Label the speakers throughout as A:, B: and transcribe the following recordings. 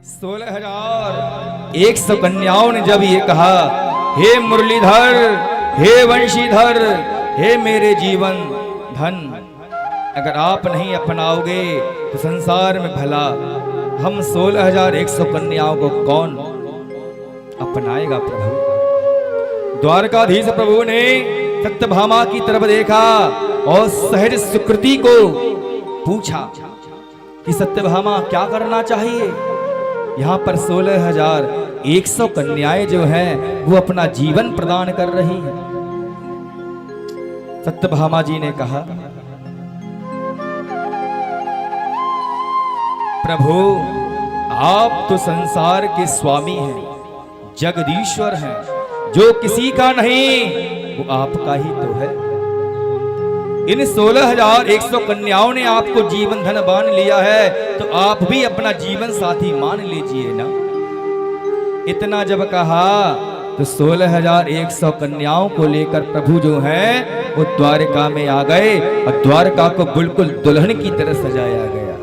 A: 16,100 कन्याओं ने जब ये कहा, हे मुरलीधर, हे वंशीधर, हे मेरे जीवन धन, अगर आप नहीं अपनाओगे तो संसार में भला हम 16,100 कन्याओं को कौन अपनाएगा। प्रभु द्वारकाधीश प्रभु ने सत्यभामा की तरफ देखा और सहज सुकृति को पूछा कि सत्यभामा क्या करना चाहिए। यहाँ पर 16,100 कन्याएं जो हैं वो अपना जीवन प्रदान कर रही हैं। सत्यभामा जी ने कहा, प्रभु आप तो संसार के स्वामी हैं, जगदीश्वर हैं, जो किसी का नहीं वो आपका ही तो है। इन 16,100 कन्याओं ने आपको जीवन धन मान लिया है, तो आप भी अपना जीवन साथी मान लीजिए ना। इतना जब कहा तो 16,100 कन्याओं को लेकर प्रभु जो हैं वो द्वारका में आ गए और द्वारका को बिल्कुल दुल्हन की तरह सजाया गया।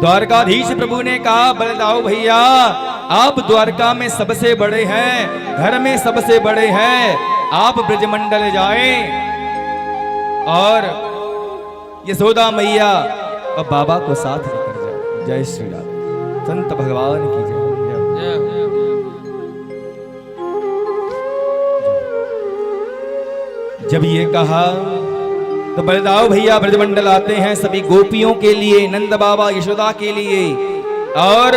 A: द्वारकाधीश प्रभु ने कहा, बलदाऊ भैया आप द्वारका में सबसे बड़े हैं, घर में सबसे बड़े हैं, आप ब्रजमंडल जाएं और यशोदा मैया और बाबा को साथ लेकर जाए। जय श्री राम, संत भगवान की जय। जब ये कहा तो बलदाऊ भैया ब्रजमंडल आते हैं सभी गोपियों के लिए, नंद बाबा यशोदा के लिए, और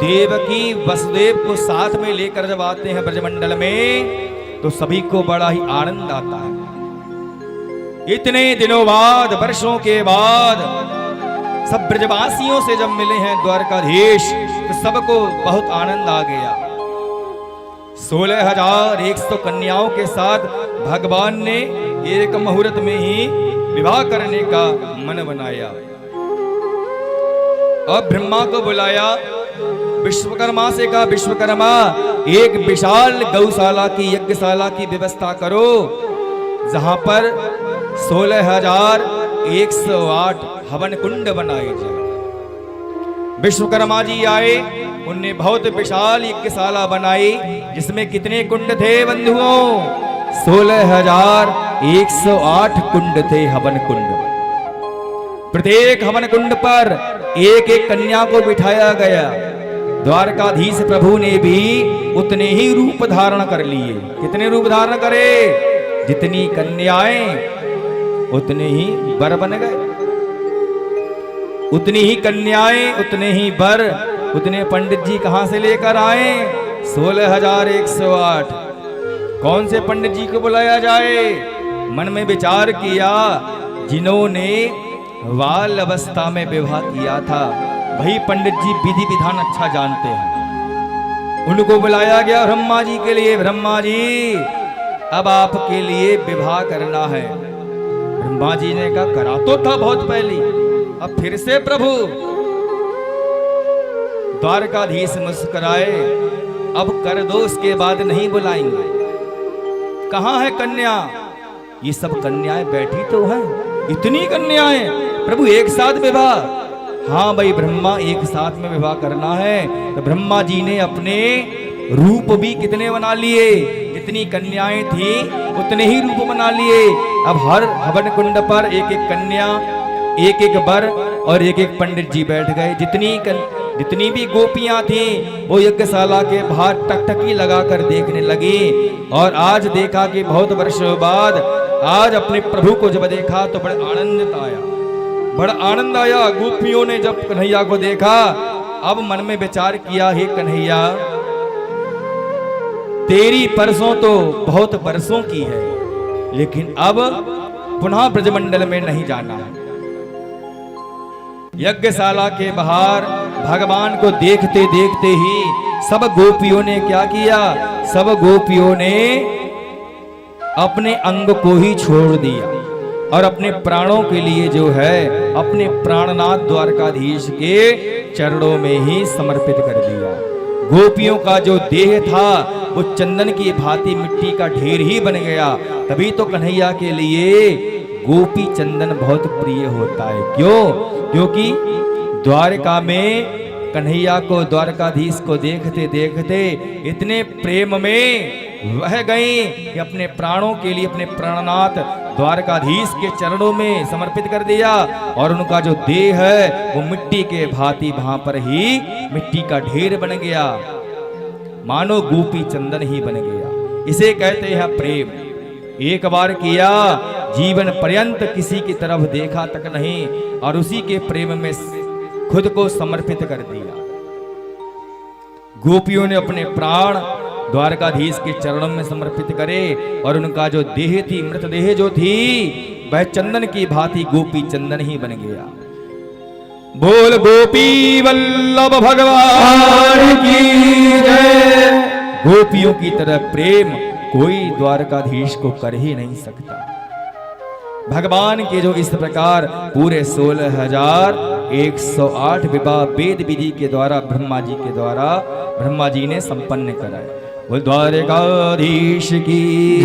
A: देवकी वसुदेव को साथ में लेकर जब आते हैं ब्रजमंडल में तो सभी को बड़ा ही आनंद आता है। इतने दिनों बाद, वर्षों के बाद सब ब्रजवासियों से जब मिले हैं द्वारकाधीश तो सबको बहुत आनंद आ गया। 16,100 कन्याओं के साथ भगवान ने एक मुहूर्त में ही विवाह करने का मन बनाया और ब्रह्मा को बुलाया। विश्वकर्मा से कहा, विश्वकर्मा एक विशाल गौशाला की, यज्ञशाला की व्यवस्था करो जहां पर 16,108 हवन कुंड बनाए जाए। विश्वकर्मा जी आए, उनने बहुत विशाल यज्ञशाला बनाई जिसमें कितने कुंड थे बंधुओं? 16,108 कुंड थे, हवन कुंड। प्रत्येक हवन कुंड पर एक एक कन्या को बिठाया गया। द्वारकाधीश प्रभु ने भी उतने ही रूप धारण कर लिए। कितने रूप धारण करे? जितनी कन्याएं उतने ही वर बन गए, उतनी ही कन्याएं उतने ही वर। उतने पंडित जी कहां से लेकर आए? 16,108। कौन से पंडित जी को बुलाया जाए? मन में विचार किया, जिन्होंने बाल अवस्था में विवाह किया था वही पंडित जी विधि विधान अच्छा जानते हैं। उनको बुलाया गया ब्रह्मा जी के लिए। ब्रह्मा जी अब आपके लिए विवाह करना है। ब्रह्मा जी ने कहा, करा तो था बहुत पहले, अब फिर से प्रभु? द्वारकाधीश मुस्कुराए, अब कर दो, उसके बाद नहीं बुलाएंगे। कहां है कन्या? ये सब कन्याएं बैठी तो हैं, इतनी कन्याएं, प्रभु एक साथ विवाह? हाँ भाई ब्रह्मा, एक साथ में विवाह करना है। तो ब्रह्मा जी ने अपने रूप भी कितने बना लिए? जितनी कन्याएं थी उतने ही रूप बना लिए। अब हर हवन कुंड पर एक एक कन्या, एक एक वर और एक एक पंडित जी बैठ गए। जितनी भी गोपियां थी वो यज्ञशाला के बाहर टकटकी लगाकर देखने लगी। और आज देखा कि बहुत वर्षों बाद आज अपने प्रभु को जब देखा तो बड़ा आनंदित आया, बड़ा आनंद आया। गोपियों ने जब कन्हैया को देखा, अब मन में विचार किया, हे कन्हैया तेरी परसों तो बहुत बरसों की है, लेकिन अब पुनः ब्रजमंडल में नहीं जाना है। यज्ञशाला के बाहर भगवान को देखते देखते ही सब गोपियों ने क्या किया? सब गोपियों ने अपने अंग को ही छोड़ दिया और अपने प्राणों के लिए जो है अपने प्राणनाथ द्वारकाधीश के चरणों में ही समर्पित कर दिया। गोपियों का जो देह था वो चंदन की भांति मिट्टी का ढेर ही बन गया। तभी तो कन्हैया के लिए गोपी चंदन बहुत प्रिय होता है। क्यों? क्योंकि द्वारका में कन्हैया को, द्वारकाधीश को देखते देखते इतने प्रेम में वह गई कि अपने प्राणों के लिए अपने प्राणनाथ द्वारकाधीश के चरणों में समर्पित कर दिया। और उनका जो देह है वो मिट्टी के भांति वहां पर ही मिट्टी का ढेर बन गया, मानो गोपी चंदन ही बन गया। इसे कहते हैं प्रेम। एक बार किया, जीवन पर्यंत किसी की तरफ देखा तक नहीं, और उसी के प्रेम में खुद को समर्पित कर दिया। गोपियों ने अपने प्राण द्वारकाधीश के चरणों में समर्पित करे, और उनका जो देह थी, मृतदेह जो थी, वह चंदन की भांति गोपी चंदन ही बन गया। बोल गोपी वल्लभ भगवान की जय। गोपियों की तरह प्रेम कोई द्वारकाधीश को कर ही नहीं सकता। भगवान के जो इस प्रकार पूरे 16,108 विवाह वेद विधि के द्वारा ब्रह्मा जी ने संपन्न कराए। वो द्वारकाधीश की